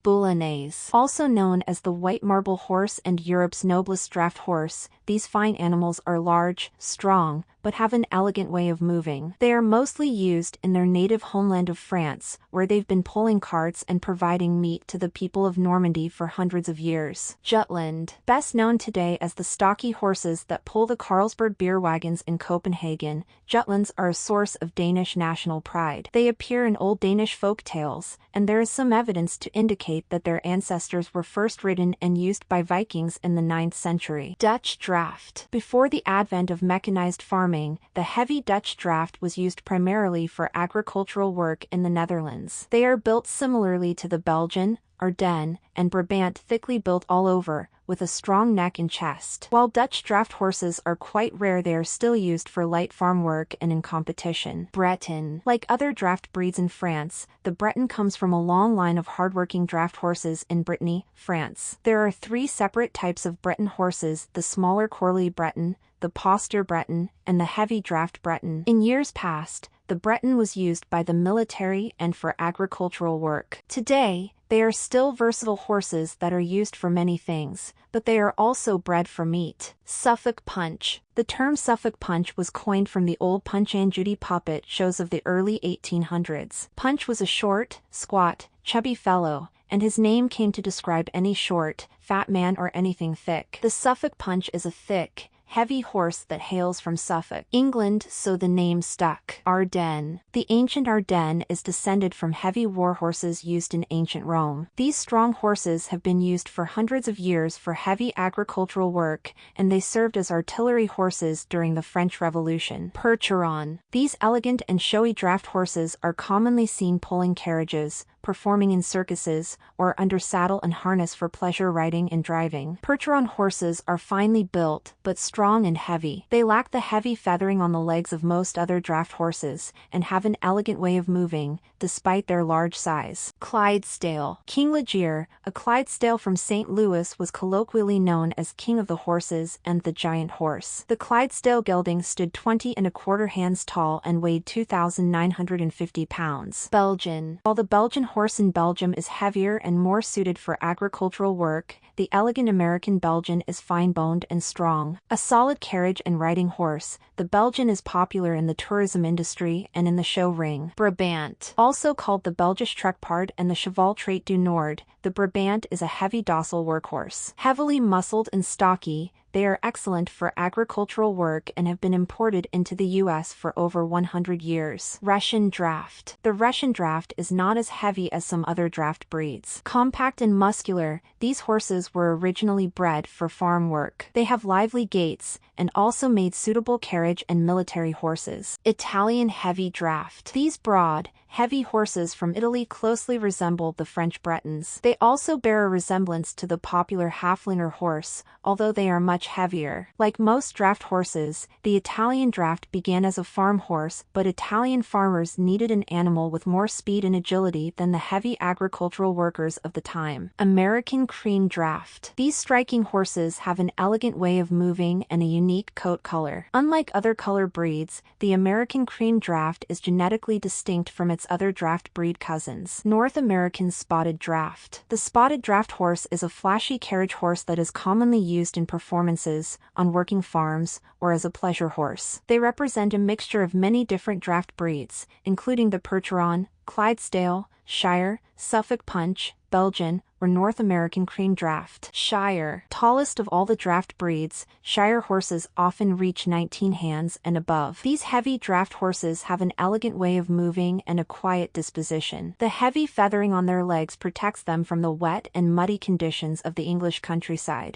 Boulonnais. Also known as the white marble horse and Europe's noblest draft horse, these fine animals are large, strong, but have an elegant way of moving. They are mostly used in their native homeland of France, where they've been pulling carts and providing meat to the people of Normandy for hundreds of years. Jutland. Best known today as the stocky horses that pull the Carlsberg beer wagons in Copenhagen, Jutlands are a source of Danish national pride. They appear in old Danish folk tales, and there is some evidence to indicate that their ancestors were first ridden and used by Vikings in the 9th century. Dutch draft. Before the advent of mechanized farming, the heavy Dutch draft was used primarily for agricultural work in the Netherlands. They are built similarly to the Belgian, Ardennes, and Brabant, thickly built all over, with a strong neck and chest. While Dutch draft horses are quite rare, they are still used for light farm work and in competition. Breton. Like other draft breeds in France, the Breton comes from a long line of hardworking draft horses in Brittany, France. There are 3 separate types of Breton horses: the smaller Corley Breton, the Posture Breton, and the heavy draft Breton. In years past, the Breton was used by the military and for agricultural work. Today, they are still versatile horses that are used for many things, but they are also bred for meat. Suffolk Punch. The term Suffolk Punch was coined from the old Punch and Judy puppet shows of the early 1800s. Punch was a short, squat, chubby fellow, and his name came to describe any short, fat man or anything thick. The Suffolk Punch is a thick, heavy horse that hails from Suffolk, England, so the name stuck. Ardennes. The ancient Ardennes is descended from heavy war horses used in ancient Rome. These strong horses have been used for hundreds of years for heavy agricultural work, and they served as artillery horses during the French Revolution. Percheron. These elegant and showy draft horses are commonly seen pulling carriages, performing in circuses, or under saddle and harness for pleasure riding and driving. Percheron horses are finely built, but strong and heavy. They lack the heavy feathering on the legs of most other draft horses, and have an elegant way of moving, despite their large size. Clydesdale. King Leger, a Clydesdale from St. Louis, was colloquially known as King of the Horses and the Giant Horse. The Clydesdale gelding stood 20¼ hands tall and weighed 2,950 pounds. Belgian. While the Belgian horse in Belgium is heavier and more suited for agricultural work, the elegant American Belgian is fine-boned and strong. A solid carriage and riding horse, the Belgian is popular in the tourism industry and in the show ring. Brabant. Also called the Belgisch Trekpaard and the Cheval Trait du Nord, the Brabant is a heavy docile workhorse. Heavily muscled and stocky, they are excellent for agricultural work and have been imported into the U.S. for over 100 years. Russian Draft. The Russian Draft is not as heavy as some other draft breeds. Compact and muscular, these horses were originally bred for farm work. They have lively gaits, and also made suitable carriage and military horses. Italian Heavy Draft. These broad, heavy horses from Italy closely resemble the French Bretons. They also bear a resemblance to the popular Haflinger horse, although they are much heavier. Like most draft horses, the Italian Draft began as a farm horse, but Italian farmers needed an animal with more speed and agility than the heavy agricultural workers of the time. American Cream Draft. These striking horses have an elegant way of moving and a unique coat color. Unlike other color breeds, the American Cream Draft is genetically distinct from its other draft breed cousins. North American Spotted Draft. The Spotted Draft horse is a flashy carriage horse that is commonly used in performances, on working farms, or as a pleasure horse. They represent a mixture of many different draft breeds, including the Percheron, Clydesdale, Shire, Suffolk Punch, Belgian, or North American Cream Draft. Shire. Tallest of all the draft breeds, Shire horses often reach 19 hands and above. These heavy draft horses have an elegant way of moving and a quiet disposition. The heavy feathering on their legs protects them from the wet and muddy conditions of the English countryside.